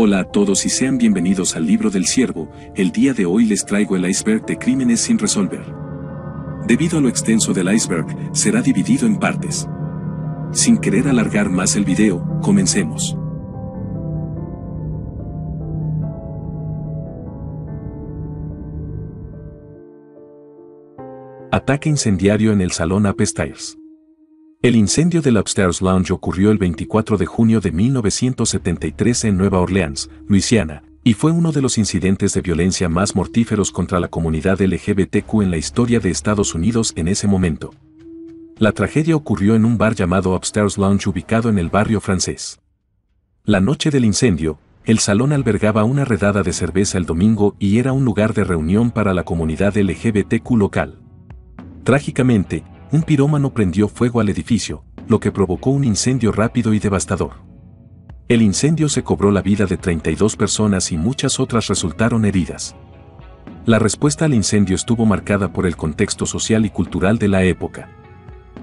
Hola a todos y sean bienvenidos al Libro del Ciervo. El día de hoy les traigo el iceberg de crímenes sin resolver. Debido a lo extenso del iceberg, será dividido en partes. Sin querer alargar más el video, comencemos. Ataque incendiario en el Salón Upstairs. El incendio del Upstairs Lounge ocurrió el 24 de junio de 1973 en Nueva Orleans, Luisiana, y fue uno de los incidentes de violencia más mortíferos contra la comunidad LGBTQ en la historia de Estados Unidos en ese momento. La tragedia ocurrió en un bar llamado Upstairs Lounge ubicado en el barrio francés. La noche del incendio, el salón albergaba una redada de cerveza el domingo y era un lugar de reunión para la comunidad LGBTQ local. Trágicamente, un pirómano prendió fuego al edificio, lo que provocó un incendio rápido y devastador. El incendio se cobró la vida de 32 personas y muchas otras resultaron heridas. La respuesta al incendio estuvo marcada por el contexto social y cultural de la época.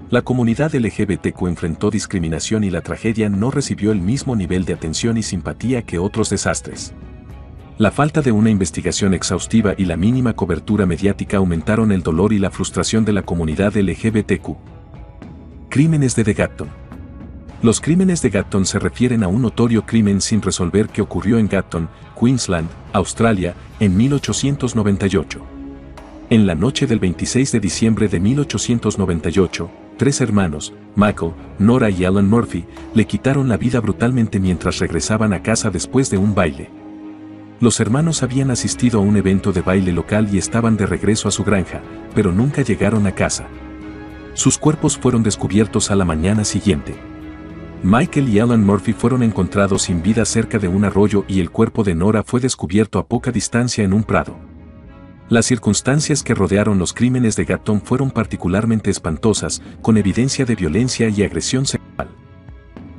La comunidad LGBTQ enfrentó discriminación y la tragedia no recibió el mismo nivel de atención y simpatía que otros desastres. La falta de una investigación exhaustiva y la mínima cobertura mediática aumentaron el dolor y la frustración de la comunidad LGBTQ. Crímenes de Gatton. Los crímenes de Gatton se refieren a un notorio crimen sin resolver que ocurrió en Gatton, Queensland, Australia, en 1898. En la noche del 26 de diciembre de 1898, tres hermanos, Michael, Nora y Alan Murphy, le quitaron la vida brutalmente mientras regresaban a casa después de un baile. Los hermanos habían asistido a un evento de baile local y estaban de regreso a su granja, pero nunca llegaron a casa. Sus cuerpos fueron descubiertos a la mañana siguiente. Michael y Alan Murphy fueron encontrados sin vida cerca de un arroyo y el cuerpo de Nora fue descubierto a poca distancia en un prado. Las circunstancias que rodearon los crímenes de Gatton fueron particularmente espantosas, con evidencia de violencia y agresión sexual.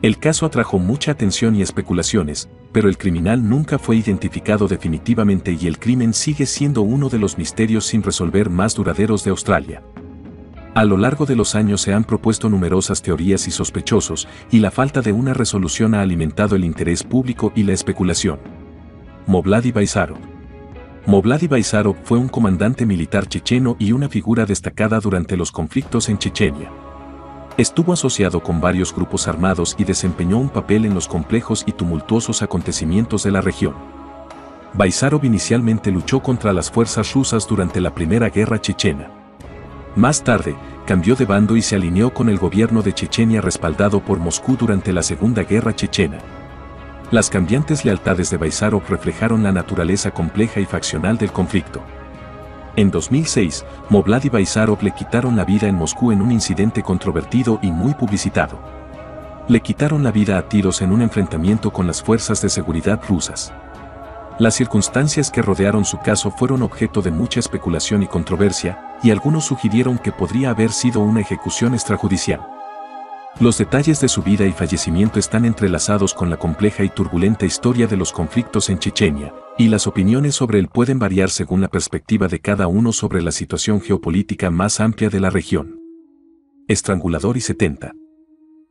El caso atrajo mucha atención y especulaciones, pero el criminal nunca fue identificado definitivamente y el crimen sigue siendo uno de los misterios sin resolver más duraderos de Australia. A lo largo de los años se han propuesto numerosas teorías y sospechosos, y la falta de una resolución ha alimentado el interés público y la especulación. Movladi Baisarov. Movladi Baisarov fue un comandante militar checheno y una figura destacada durante los conflictos en Chechenia. Estuvo asociado con varios grupos armados y desempeñó un papel en los complejos y tumultuosos acontecimientos de la región. Baisarov inicialmente luchó contra las fuerzas rusas durante la Primera Guerra Chechena. Más tarde, cambió de bando y se alineó con el gobierno de Chechenia respaldado por Moscú durante la Segunda Guerra Chechena. Las cambiantes lealtades de Baisarov reflejaron la naturaleza compleja y faccional del conflicto. En 2006, Movladi Baisarov le quitaron la vida en Moscú en un incidente controvertido y muy publicitado. Le quitaron la vida a tiros en un enfrentamiento con las fuerzas de seguridad rusas. Las circunstancias que rodearon su caso fueron objeto de mucha especulación y controversia, y algunos sugirieron que podría haber sido una ejecución extrajudicial. Los detalles de su vida y fallecimiento están entrelazados con la compleja y turbulenta historia de los conflictos en Chechenia, y las opiniones sobre él pueden variar según la perspectiva de cada uno sobre la situación geopolítica más amplia de la región. Estrangulador y 70.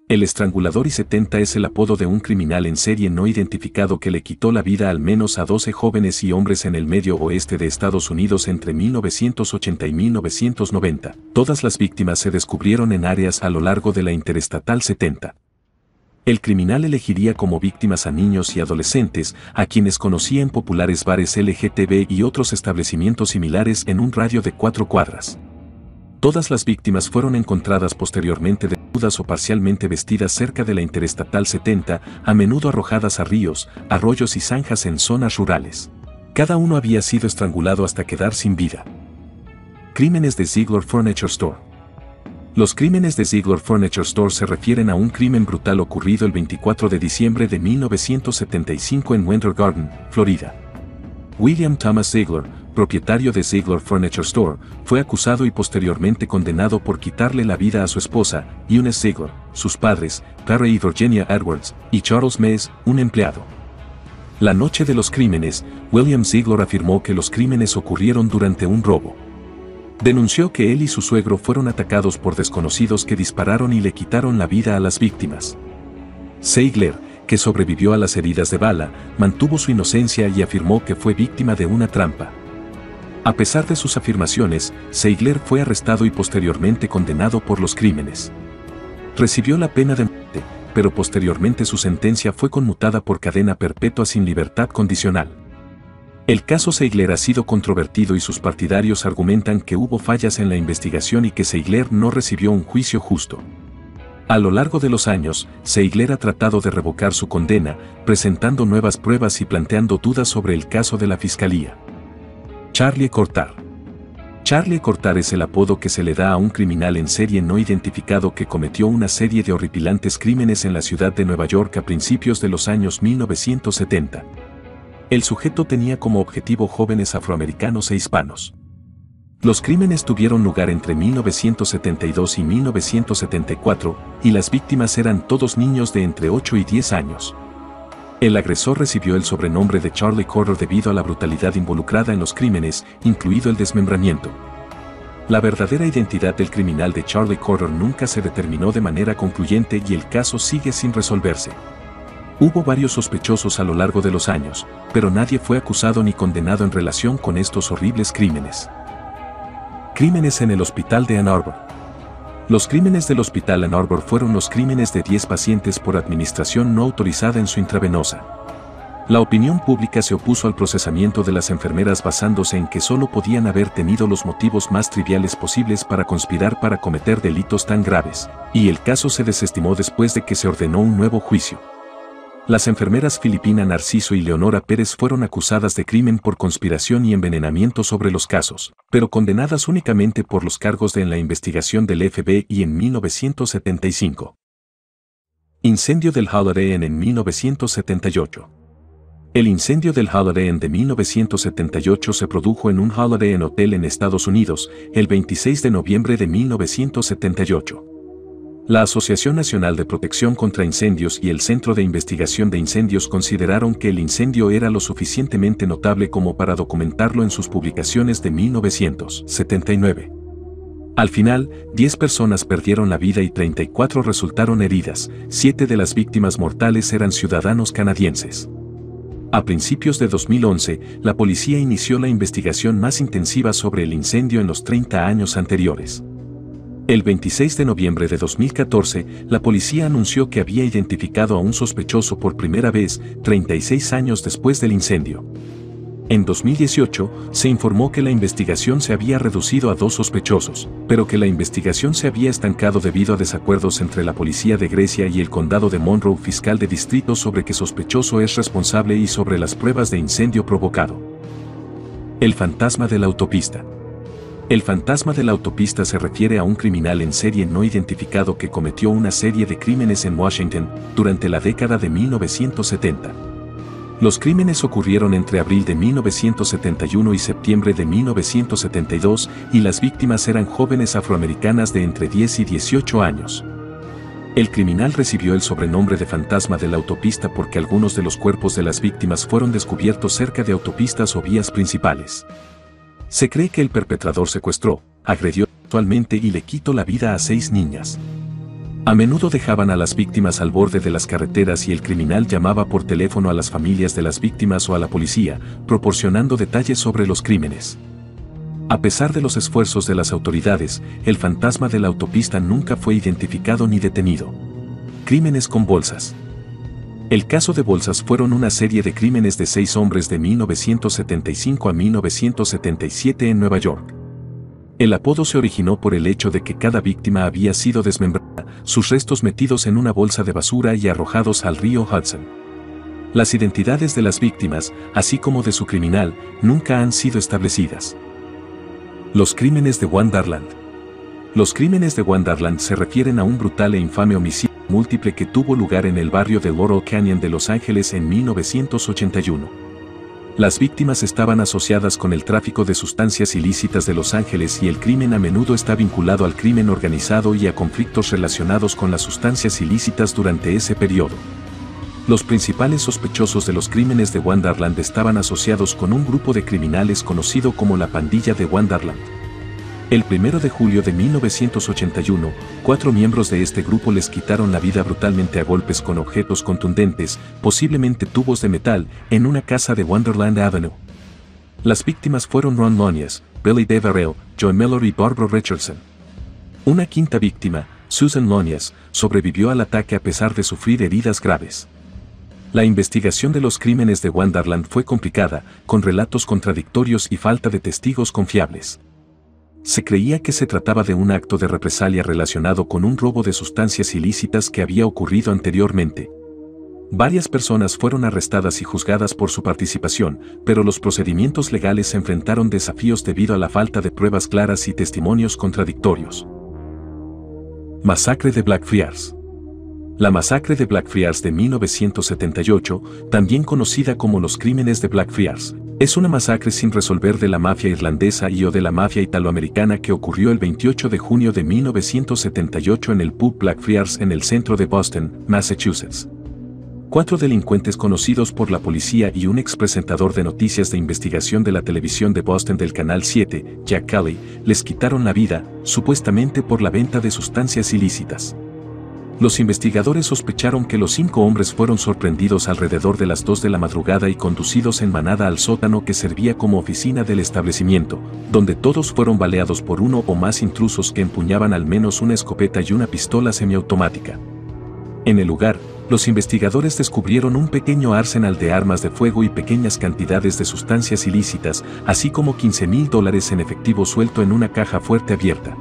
El Estrangulador y 70 es el apodo de un criminal en serie no identificado que le quitó la vida al menos a 12 jóvenes y hombres en el medio oeste de Estados Unidos entre 1980 y 1990. Todas las víctimas se descubrieron en áreas a lo largo de la Interestatal 70. El criminal elegiría como víctimas a niños y adolescentes, a quienes conocía en populares bares LGTB y otros establecimientos similares en un radio de 4 cuadras. Todas las víctimas fueron encontradas posteriormente desnudas o parcialmente vestidas cerca de la Interestatal 70, a menudo arrojadas a ríos, arroyos y zanjas en zonas rurales. Cada uno había sido estrangulado hasta quedar sin vida. Crímenes de Ziegler Furniture Store. Los crímenes de Ziegler Furniture Store se refieren a un crimen brutal ocurrido el 24 de diciembre de 1975 en Winter Garden, Florida. William Thomas Ziegler, propietario de Ziegler Furniture Store, fue acusado y posteriormente condenado por quitarle la vida a su esposa, Eunice Ziegler, sus padres, Perry y Virginia Edwards, y Charles Mays, un empleado. La noche de los crímenes, William Ziegler afirmó que los crímenes ocurrieron durante un robo. Denunció que él y su suegro fueron atacados por desconocidos que dispararon y le quitaron la vida a las víctimas. Ziegler, que sobrevivió a las heridas de bala, mantuvo su inocencia y afirmó que fue víctima de una trampa. A pesar de sus afirmaciones, Ziegler fue arrestado y posteriormente condenado por los crímenes. Recibió la pena de muerte, pero posteriormente su sentencia fue conmutada por cadena perpetua sin libertad condicional. El caso Ziegler ha sido controvertido y sus partidarios argumentan que hubo fallas en la investigación y que Ziegler no recibió un juicio justo. A lo largo de los años, Ziegler ha tratado de revocar su condena, presentando nuevas pruebas y planteando dudas sobre el caso de la fiscalía. Charlie Cortar. Charlie Cortar es el apodo que se le da a un criminal en serie no identificado que cometió una serie de horripilantes crímenes en la ciudad de Nueva York a principios de los años 1970. El sujeto tenía como objetivo jóvenes afroamericanos e hispanos. Los crímenes tuvieron lugar entre 1972 y 1974, y las víctimas eran todos niños de entre 8 y 10 años. El agresor recibió el sobrenombre de Charlie Cortar debido a la brutalidad involucrada en los crímenes, incluido el desmembramiento. La verdadera identidad del criminal de Charlie Cortar nunca se determinó de manera concluyente y el caso sigue sin resolverse. Hubo varios sospechosos a lo largo de los años, pero nadie fue acusado ni condenado en relación con estos horribles crímenes. Crímenes en el hospital de Ann Arbor. Los crímenes del hospital Ann Arbor fueron los crímenes de 10 pacientes por administración no autorizada en su intravenosa. La opinión pública se opuso al procesamiento de las enfermeras basándose en que solo podían haber tenido los motivos más triviales posibles para conspirar para cometer delitos tan graves, y el caso se desestimó después de que se ordenó un nuevo juicio. Las enfermeras Filipina Narciso y Leonora Pérez fueron acusadas de crimen por conspiración y envenenamiento sobre los casos, pero condenadas únicamente por los cargos en la investigación del FBI en 1975. Incendio del Holiday Inn en 1978. El incendio del Holiday Inn de 1978 se produjo en un Holiday Inn Hotel en Estados Unidos, el 26 de noviembre de 1978. La Asociación Nacional de Protección contra Incendios y el Centro de Investigación de Incendios consideraron que el incendio era lo suficientemente notable como para documentarlo en sus publicaciones de 1979. Al final, 10 personas perdieron la vida y 34 resultaron heridas, 7 de las víctimas mortales eran ciudadanos canadienses. A principios de 2011, la policía inició la investigación más intensiva sobre el incendio en los 30 años anteriores. El 26 de noviembre de 2014, la policía anunció que había identificado a un sospechoso por primera vez, 36 años después del incendio. En 2018, se informó que la investigación se había reducido a 2 sospechosos, pero que la investigación se había estancado debido a desacuerdos entre la policía de Grecia y el condado de Monroe fiscal de distrito sobre qué sospechoso es responsable y sobre las pruebas de incendio provocado. El fantasma de la autopista. El fantasma de la autopista se refiere a un criminal en serie no identificado que cometió una serie de crímenes en Washington durante la década de 1970. Los crímenes ocurrieron entre abril de 1971 y septiembre de 1972 y las víctimas eran jóvenes afroamericanas de entre 10 y 18 años. El criminal recibió el sobrenombre de fantasma de la autopista porque algunos de los cuerpos de las víctimas fueron descubiertos cerca de autopistas o vías principales. Se cree que el perpetrador secuestró, agredió sexualmente y le quitó la vida a 6 niñas. A menudo dejaban a las víctimas al borde de las carreteras y el criminal llamaba por teléfono a las familias de las víctimas o a la policía, proporcionando detalles sobre los crímenes. A pesar de los esfuerzos de las autoridades, el fantasma de la autopista nunca fue identificado ni detenido. Crímenes con bolsas. El caso de bolsas fueron una serie de crímenes de 6 hombres de 1975 a 1977 en Nueva York. El apodo se originó por el hecho de que cada víctima había sido desmembrada, sus restos metidos en una bolsa de basura y arrojados al río Hudson. Las identidades de las víctimas, así como de su criminal, nunca han sido establecidas. Los crímenes de Wonderland. Los crímenes de Wonderland se refieren a un brutal e infame homicidio múltiple que tuvo lugar en el barrio de Laurel Canyon de Los Ángeles en 1981. Las víctimas estaban asociadas con el tráfico de sustancias ilícitas de Los Ángeles y el crimen a menudo está vinculado al crimen organizado y a conflictos relacionados con las sustancias ilícitas durante ese periodo. Los principales sospechosos de los crímenes de Wonderland estaban asociados con un grupo de criminales conocido como la Pandilla de Wonderland. El 1 de julio de 1981, 4 miembros de este grupo les quitaron la vida brutalmente a golpes con objetos contundentes, posiblemente tubos de metal, en una casa de Wonderland Avenue. Las víctimas fueron Ron Lonius, Billy DeVarell, Joe Miller y Barbara Richardson. Una quinta víctima, Susan Lonius, sobrevivió al ataque a pesar de sufrir heridas graves. La investigación de los crímenes de Wonderland fue complicada, con relatos contradictorios y falta de testigos confiables. Se creía que se trataba de un acto de represalia relacionado con un robo de sustancias ilícitas que había ocurrido anteriormente. Varias personas fueron arrestadas y juzgadas por su participación, pero los procedimientos legales se enfrentaron desafíos debido a la falta de pruebas claras y testimonios contradictorios. Masacre de Blackfriars. La masacre de Blackfriars de 1978, también conocida como los crímenes de Blackfriars, es una masacre sin resolver de la mafia irlandesa y o de la mafia italoamericana que ocurrió el 28 de junio de 1978 en el pub Blackfriars en el centro de Boston, Massachusetts. 4 delincuentes conocidos por la policía y un expresentador de noticias de investigación de la televisión de Boston del Canal 7, Jack Kelly, les quitaron la vida, supuestamente por la venta de sustancias ilícitas. Los investigadores sospecharon que los 5 hombres fueron sorprendidos alrededor de las 2 de la madrugada y conducidos en manada al sótano que servía como oficina del establecimiento, donde todos fueron baleados por uno o más intrusos que empuñaban al menos una escopeta y una pistola semiautomática. En el lugar, los investigadores descubrieron un pequeño arsenal de armas de fuego y pequeñas cantidades de sustancias ilícitas, así como $15,000 en efectivo suelto en una caja fuerte abierta.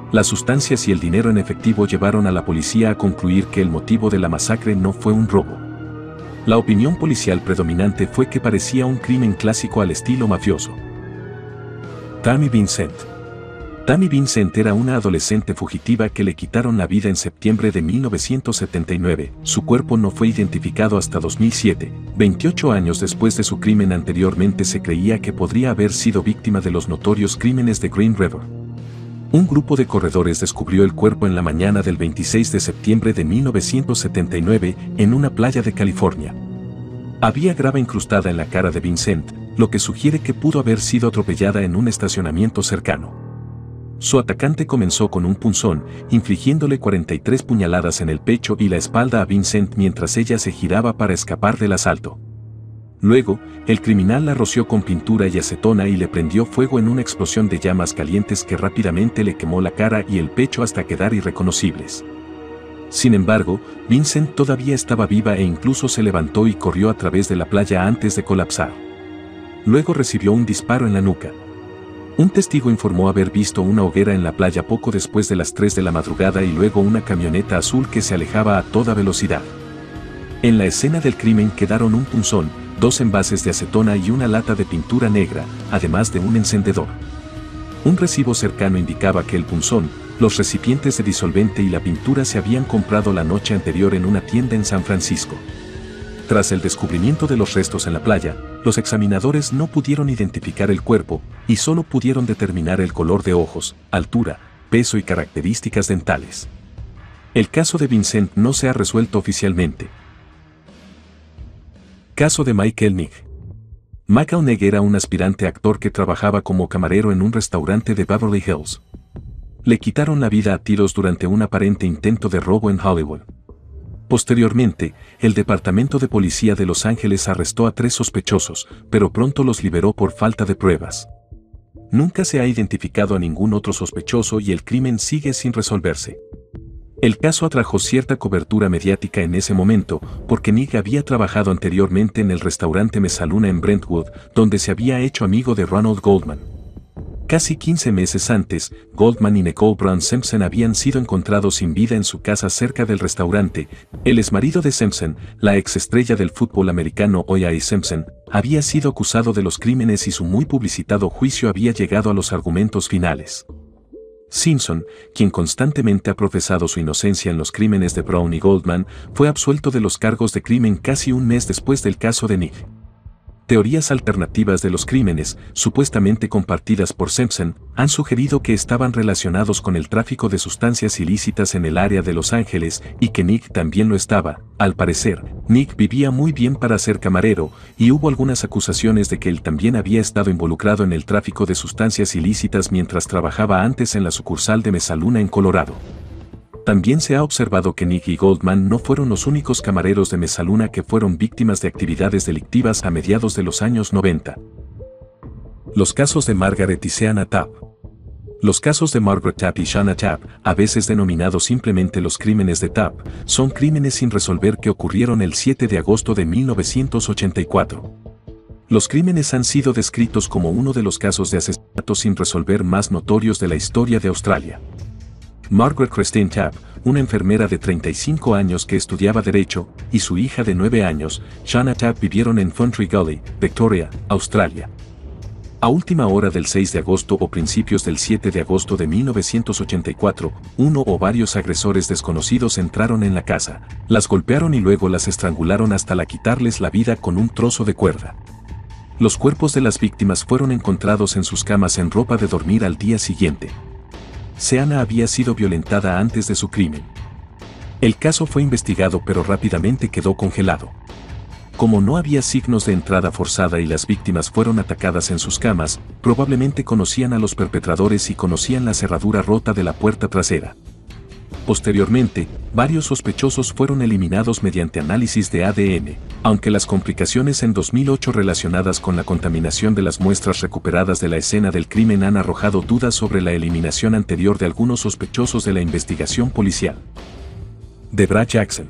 Las sustancias y el dinero en efectivo llevaron a la policía a concluir que el motivo de la masacre no fue un robo. La opinión policial predominante fue que parecía un crimen clásico al estilo mafioso. Tammy Vincent. Tammy Vincent era una adolescente fugitiva que le quitaron la vida en septiembre de 1979. Su cuerpo no fue identificado hasta 2007, 28 años después de su crimen. Anteriormente se creía que podría haber sido víctima de los notorios crímenes de Green River. Un grupo de corredores descubrió el cuerpo en la mañana del 26 de septiembre de 1979 en una playa de California. Había grava incrustada en la cara de Vincent, lo que sugiere que pudo haber sido atropellada en un estacionamiento cercano. Su atacante comenzó con un punzón, infligiéndole 43 puñaladas en el pecho y la espalda a Vincent mientras ella se giraba para escapar del asalto. Luego, el criminal la roció con pintura y acetona y le prendió fuego en una explosión de llamas calientes que rápidamente le quemó la cara y el pecho hasta quedar irreconocibles. Sin embargo, Vincent todavía estaba viva e incluso se levantó y corrió a través de la playa antes de colapsar. Luego recibió un disparo en la nuca. Un testigo informó haber visto una hoguera en la playa poco después de las 3 de la madrugada y luego una camioneta azul que se alejaba a toda velocidad. En la escena del crimen quedaron un punzón, 2 envases de acetona y una lata de pintura negra, además de un encendedor. Un recibo cercano indicaba que el punzón, los recipientes de disolvente y la pintura se habían comprado la noche anterior en una tienda en San Francisco. Tras el descubrimiento de los restos en la playa, los examinadores no pudieron identificar el cuerpo y solo pudieron determinar el color de ojos, altura, peso y características dentales. El caso de Vincent no se ha resuelto oficialmente. Caso de Michael Nigg. Michael Nigg era un aspirante actor que trabajaba como camarero en un restaurante de Beverly Hills. Le quitaron la vida a tiros durante un aparente intento de robo en Hollywood. Posteriormente, el Departamento de Policía de Los Ángeles arrestó a 3 sospechosos, pero pronto los liberó por falta de pruebas. Nunca se ha identificado a ningún otro sospechoso y el crimen sigue sin resolverse. El caso atrajo cierta cobertura mediática en ese momento, porque Nigg había trabajado anteriormente en el restaurante Mesaluna en Brentwood, donde se había hecho amigo de Ronald Goldman. Casi 15 meses antes, Goldman y Nicole Brown Simpson habían sido encontrados sin vida en su casa cerca del restaurante. El exmarido de Simpson, la exestrella del fútbol americano O.J. Simpson, había sido acusado de los crímenes y su muy publicitado juicio había llegado a los argumentos finales. Simpson, quien constantemente ha profesado su inocencia en los crímenes de Brown y Goldman, fue absuelto de los cargos de crimen casi un mes después del caso de Nigg. Teorías alternativas de los crímenes, supuestamente compartidas por Simpson, han sugerido que estaban relacionados con el tráfico de sustancias ilícitas en el área de Los Ángeles y que Nick también lo estaba. Al parecer, Nick vivía muy bien para ser camarero, y hubo algunas acusaciones de que él también había estado involucrado en el tráfico de sustancias ilícitas mientras trabajaba antes en la sucursal de Mesaluna en Colorado. También se ha observado que Nick y Goldman no fueron los únicos camareros de Mesaluna que fueron víctimas de actividades delictivas a mediados de los años 90. Los casos de Margaret y Seana Tapp. Los casos de Margaret Tapp y Shauna Tapp, a veces denominados simplemente los crímenes de Tapp, son crímenes sin resolver que ocurrieron el 7 de agosto de 1984. Los crímenes han sido descritos como uno de los casos de asesinato sin resolver más notorios de la historia de Australia. Margaret Christine Tapp, una enfermera de 35 años que estudiaba Derecho, y su hija de 9 años, Shauna Tapp, vivieron en Ferntree Gully, Victoria, Australia. A última hora del 6 de agosto o principios del 7 de agosto de 1984, uno o varios agresores desconocidos entraron en la casa, las golpearon y luego las estrangularon hasta quitarles la vida con un trozo de cuerda. Los cuerpos de las víctimas fueron encontrados en sus camas en ropa de dormir al día siguiente. Seana había sido violentada antes de su crimen. El caso fue investigado pero rápidamente quedó congelado. Como no había signos de entrada forzada y las víctimas fueron atacadas en sus camas, probablemente conocían a los perpetradores y conocían la cerradura rota de la puerta trasera. Posteriormente, varios sospechosos fueron eliminados mediante análisis de ADN, aunque las complicaciones en 2008 relacionadas con la contaminación de las muestras recuperadas de la escena del crimen han arrojado dudas sobre la eliminación anterior de algunos sospechosos de la investigación policial. Debra Jackson.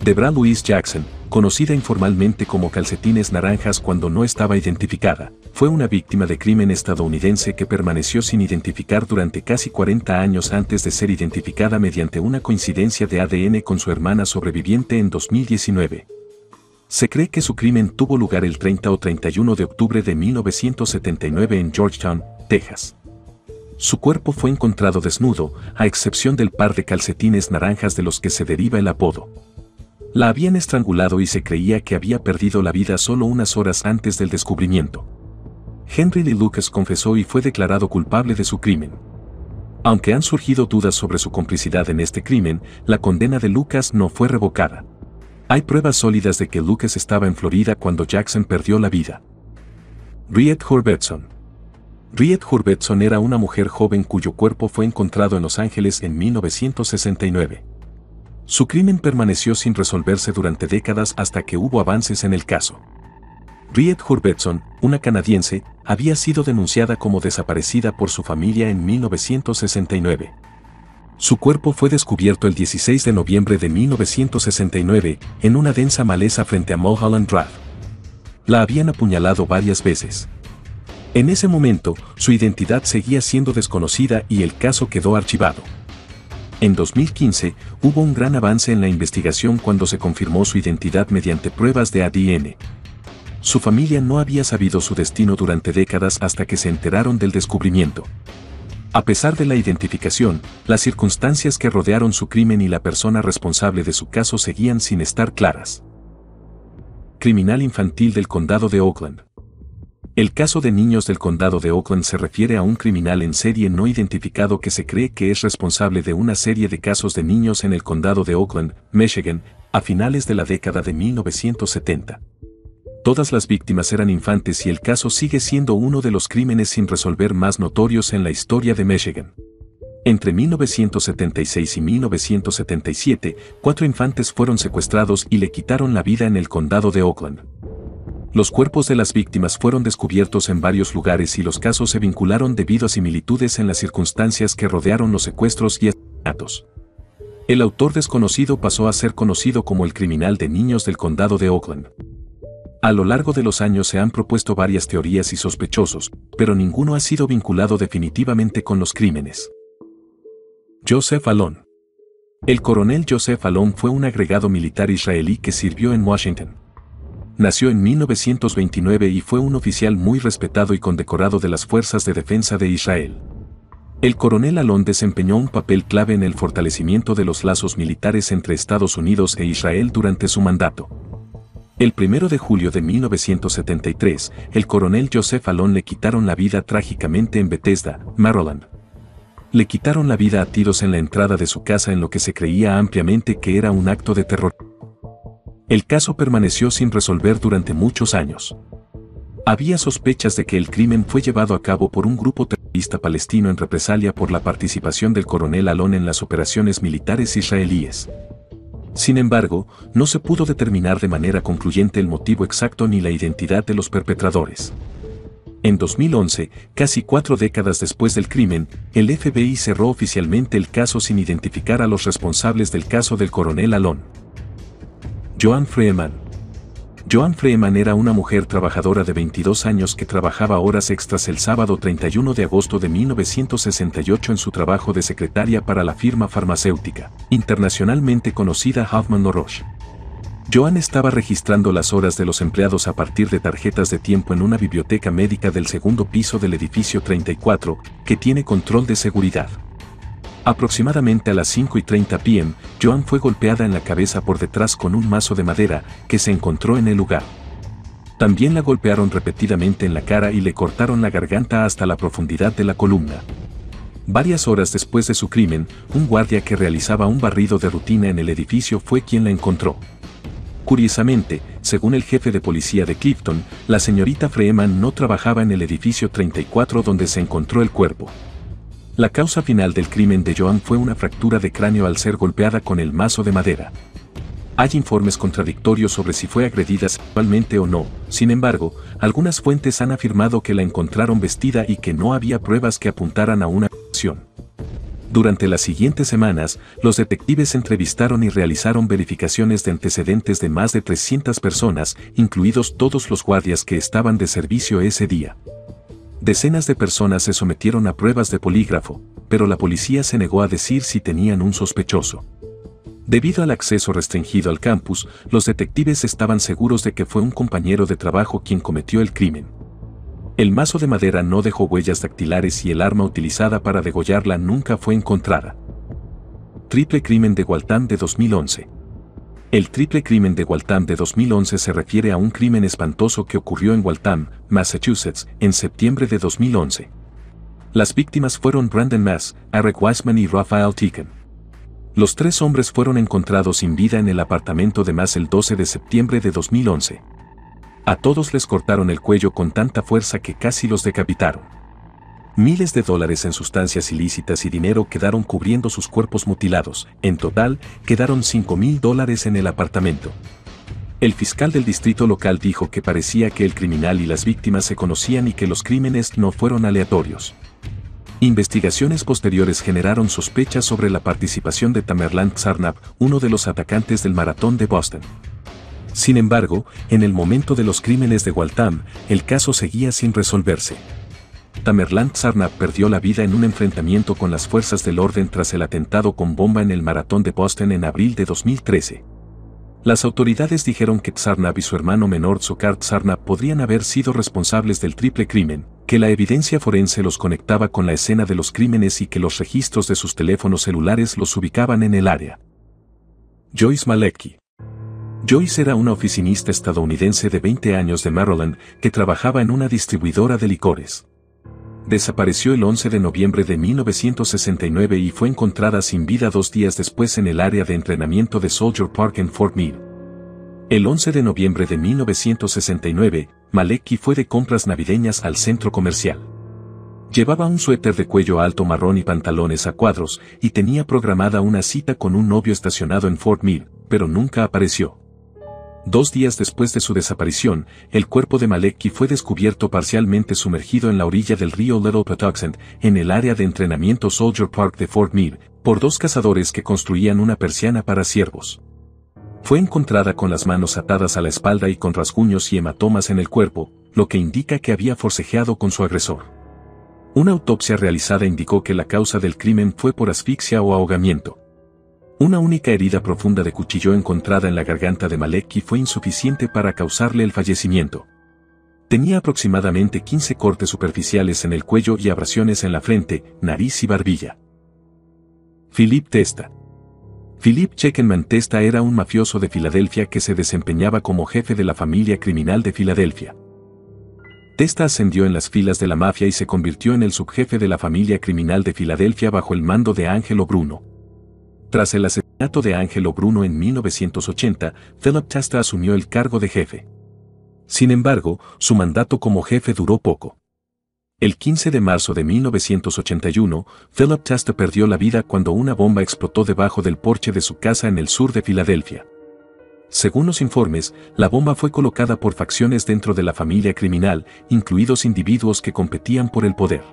Debra Louise Jackson, conocida informalmente como Calcetines Naranjas cuando no estaba identificada, fue una víctima de crimen estadounidense que permaneció sin identificar durante casi 40 años antes de ser identificada mediante una coincidencia de ADN con su hermana sobreviviente en 2019. Se cree que su crimen tuvo lugar el 30 o 31 de octubre de 1979 en Georgetown, Texas. Su cuerpo fue encontrado desnudo, a excepción del par de calcetines naranjas de los que se deriva el apodo. La habían estrangulado y se creía que había perdido la vida solo unas horas antes del descubrimiento. Henry Lee Lucas confesó y fue declarado culpable de su crimen. Aunque han surgido dudas sobre su complicidad en este crimen, la condena de Lucas no fue revocada. Hay pruebas sólidas de que Lucas estaba en Florida cuando Jackson perdió la vida. Riet Hurbertson. Riet Hurbertson era una mujer joven cuyo cuerpo fue encontrado en Los Ángeles en 1969. Su crimen permaneció sin resolverse durante décadas hasta que hubo avances en el caso. Riet Hurbertson, una canadiense, había sido denunciada como desaparecida por su familia en 1969. Su cuerpo fue descubierto el 16 de noviembre de 1969 en una densa maleza frente a Mulholland Drive. La habían apuñalado varias veces. En ese momento, su identidad seguía siendo desconocida y el caso quedó archivado. En 2015, hubo un gran avance en la investigación cuando se confirmó su identidad mediante pruebas de ADN. Su familia no había sabido su destino durante décadas hasta que se enteraron del descubrimiento. A pesar de la identificación, las circunstancias que rodearon su crimen y la persona responsable de su caso seguían sin estar claras. Criminal infantil del condado de Oakland. El caso de niños del condado de Oakland se refiere a un criminal en serie no identificado que se cree que es responsable de una serie de casos de niños en el condado de Oakland, Michigan, a finales de la década de 1970. Todas las víctimas eran infantes y el caso sigue siendo uno de los crímenes sin resolver más notorios en la historia de Michigan. Entre 1976 y 1977, 4 infantes fueron secuestrados y le quitaron la vida en el condado de Oakland. Los cuerpos de las víctimas fueron descubiertos en varios lugares y los casos se vincularon debido a similitudes en las circunstancias que rodearon los secuestros y asesinatos. El autor desconocido pasó a ser conocido como el criminal de niños del condado de Oakland. A lo largo de los años se han propuesto varias teorías y sospechosos, pero ninguno ha sido vinculado definitivamente con los crímenes. Joseph Alon. El coronel Joseph Alon fue un agregado militar israelí que sirvió en Washington. Nació en 1929 y fue un oficial muy respetado y condecorado de las Fuerzas de Defensa de Israel. El coronel Alon desempeñó un papel clave en el fortalecimiento de los lazos militares entre Estados Unidos e Israel durante su mandato. El 1 de julio de 1973, el coronel Joseph Alon le quitaron la vida trágicamente en Bethesda, Maryland. Le quitaron la vida a tiros en la entrada de su casa en lo que se creía ampliamente que era un acto de terror. El caso permaneció sin resolver durante muchos años. Había sospechas de que el crimen fue llevado a cabo por un grupo terrorista palestino en represalia por la participación del coronel Alon en las operaciones militares israelíes. Sin embargo, no se pudo determinar de manera concluyente el motivo exacto ni la identidad de los perpetradores. En 2011, casi 4 décadas después del crimen, el FBI cerró oficialmente el caso sin identificar a los responsables del caso del coronel Alon. Joan Freeman. Joan Freeman era una mujer trabajadora de 22 años que trabajaba horas extras el sábado 31 de agosto de 1968 en su trabajo de secretaria para la firma farmacéutica, internacionalmente conocida Hoffman Roche. Joan estaba registrando las horas de los empleados a partir de tarjetas de tiempo en una biblioteca médica del segundo piso del edificio 34, que tiene control de seguridad. Aproximadamente a las 5:30 p.m., Joan fue golpeada en la cabeza por detrás con un mazo de madera que se encontró en el lugar. También la golpearon repetidamente en la cara y le cortaron la garganta hasta la profundidad de la columna. Varias horas después de su crimen, un guardia que realizaba un barrido de rutina en el edificio fue quien la encontró. Curiosamente, según el jefe de policía de Clifton, la señorita Freeman no trabajaba en el edificio 34 donde se encontró el cuerpo. La causa final del crimen de Joan fue una fractura de cráneo al ser golpeada con el mazo de madera. Hay informes contradictorios sobre si fue agredida sexualmente o no. Sin embargo, algunas fuentes han afirmado que la encontraron vestida y que no había pruebas que apuntaran a una agresión. Durante las siguientes semanas, los detectives entrevistaron y realizaron verificaciones de antecedentes de más de 300 personas, incluidos todos los guardias que estaban de servicio ese día. Decenas de personas se sometieron a pruebas de polígrafo, pero la policía se negó a decir si tenían un sospechoso. Debido al acceso restringido al campus, los detectives estaban seguros de que fue un compañero de trabajo quien cometió el crimen. El mazo de madera no dejó huellas dactilares y el arma utilizada para degollarla nunca fue encontrada. Triple crimen de Waltham de 2011. El triple crimen de Waltham de 2011 se refiere a un crimen espantoso que ocurrió en Waltham, Massachusetts, en septiembre de 2011. Las víctimas fueron Brandon Mass, Eric Wiseman y Raphael Tican. Los 3 hombres fueron encontrados sin vida en el apartamento de Mass el 12 de septiembre de 2011. A todos les cortaron el cuello con tanta fuerza que casi los decapitaron. Miles de dólares en sustancias ilícitas y dinero quedaron cubriendo sus cuerpos mutilados. En total, quedaron $5,000 en el apartamento. El fiscal del distrito local dijo que parecía que el criminal y las víctimas se conocían y que los crímenes no fueron aleatorios. Investigaciones posteriores generaron sospechas sobre la participación de Tamerlan Tsarnaev, uno de los atacantes del maratón de Boston. Sin embargo, en el momento de los crímenes de Waltham, el caso seguía sin resolverse. Tamerlan Tsarnaev perdió la vida en un enfrentamiento con las fuerzas del orden tras el atentado con bomba en el maratón de Boston en abril de 2013. Las autoridades dijeron que Tsarnaev y su hermano menor Dzhokhar Tsarnaev podrían haber sido responsables del triple crimen, que la evidencia forense los conectaba con la escena de los crímenes y que los registros de sus teléfonos celulares los ubicaban en el área. Joyce Malecki. Joyce era una oficinista estadounidense de 20 años de Maryland que trabajaba en una distribuidora de licores. Desapareció el 11 de noviembre de 1969 y fue encontrada sin vida 2 días después en el área de entrenamiento de Soldier Park en Fort Meade. El 11 de noviembre de 1969, Malecki fue de compras navideñas al centro comercial. Llevaba un suéter de cuello alto marrón y pantalones a cuadros, y tenía programada una cita con un novio estacionado en Fort Meade, pero nunca apareció. 2 días después de su desaparición, el cuerpo de Malecki fue descubierto parcialmente sumergido en la orilla del río Little Patuxent, en el área de entrenamiento Soldier Park de Fort Meade, por 2 cazadores que construían una persiana para ciervos. Fue encontrada con las manos atadas a la espalda y con rasguños y hematomas en el cuerpo, lo que indica que había forcejeado con su agresor. Una autopsia realizada indicó que la causa del crimen fue por asfixia o ahogamiento. Una única herida profunda de cuchillo encontrada en la garganta de Malecki fue insuficiente para causarle el fallecimiento. Tenía aproximadamente 15 cortes superficiales en el cuello y abrasiones en la frente, nariz y barbilla. Philip Testa. Philip Checkman Testa era un mafioso de Filadelfia que se desempeñaba como jefe de la familia criminal de Filadelfia. Testa ascendió en las filas de la mafia y se convirtió en el subjefe de la familia criminal de Filadelfia bajo el mando de Angelo Bruno. Tras el asesinato de Angelo Bruno en 1980, Philip Testa asumió el cargo de jefe. Sin embargo, su mandato como jefe duró poco. El 15 de marzo de 1981, Philip Testa perdió la vida cuando una bomba explotó debajo del porche de su casa en el sur de Filadelfia. Según los informes, la bomba fue colocada por facciones dentro de la familia criminal, incluidos individuos que competían por el poder.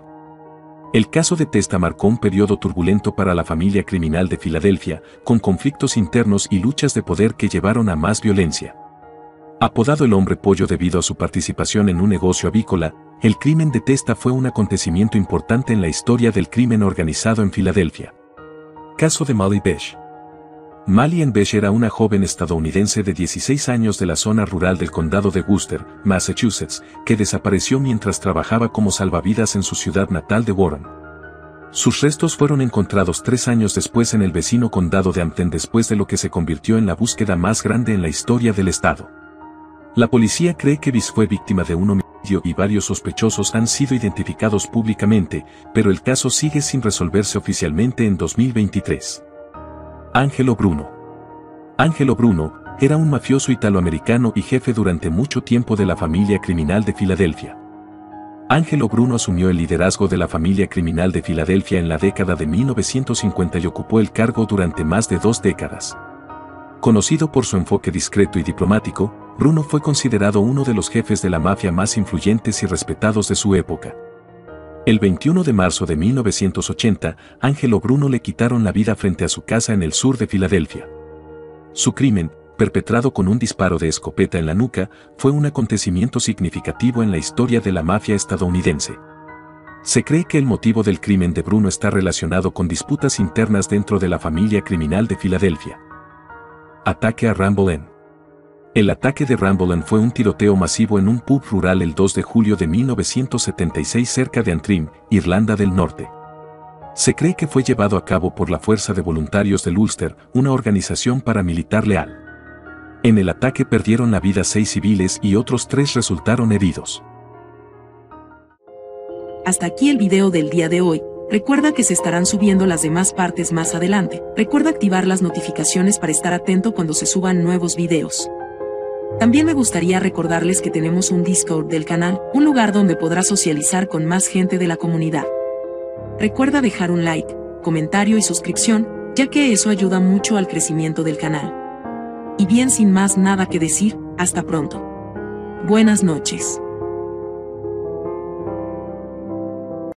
El caso de Testa marcó un periodo turbulento para la familia criminal de Filadelfia, con conflictos internos y luchas de poder que llevaron a más violencia. Apodado el Hombre Pollo debido a su participación en un negocio avícola, el crimen de Testa fue un acontecimiento importante en la historia del crimen organizado en Filadelfia. Caso de Molly Besh. Molly Besh era una joven estadounidense de 16 años de la zona rural del condado de Worcester, Massachusetts, que desapareció mientras trabajaba como salvavidas en su ciudad natal de Warren. Sus restos fueron encontrados 3 años después en el vecino condado de Hampton después de lo que se convirtió en la búsqueda más grande en la historia del estado. La policía cree que Besh fue víctima de un homicidio y varios sospechosos han sido identificados públicamente, pero el caso sigue sin resolverse oficialmente en 2023. Angelo Bruno. Angelo Bruno era un mafioso italoamericano y jefe durante mucho tiempo de la familia criminal de Filadelfia. Angelo Bruno asumió el liderazgo de la familia criminal de Filadelfia en la década de 1950 y ocupó el cargo durante más de 2 décadas. Conocido por su enfoque discreto y diplomático, Bruno fue considerado uno de los jefes de la mafia más influyentes y respetados de su época. El 21 de marzo de 1980, Angelo Bruno le quitaron la vida frente a su casa en el sur de Filadelfia. Su crimen, perpetrado con un disparo de escopeta en la nuca, fue un acontecimiento significativo en la historia de la mafia estadounidense. Se cree que el motivo del crimen de Bruno está relacionado con disputas internas dentro de la familia criminal de Filadelfia. Ataque a Ramble Inn. El ataque de Ramble Inn fue un tiroteo masivo en un pub rural el 2 de julio de 1976 cerca de Antrim, Irlanda del Norte. Se cree que fue llevado a cabo por la Fuerza de Voluntarios del Ulster, una organización paramilitar leal. En el ataque perdieron la vida 6 civiles y otros 3 resultaron heridos. Hasta aquí el video del día de hoy. Recuerda que se estarán subiendo las demás partes más adelante. Recuerda activar las notificaciones para estar atento cuando se suban nuevos videos. También me gustaría recordarles que tenemos un Discord del canal, un lugar donde podrás socializar con más gente de la comunidad. Recuerda dejar un like, comentario y suscripción, ya que eso ayuda mucho al crecimiento del canal. Y bien, sin más nada que decir, hasta pronto. Buenas noches.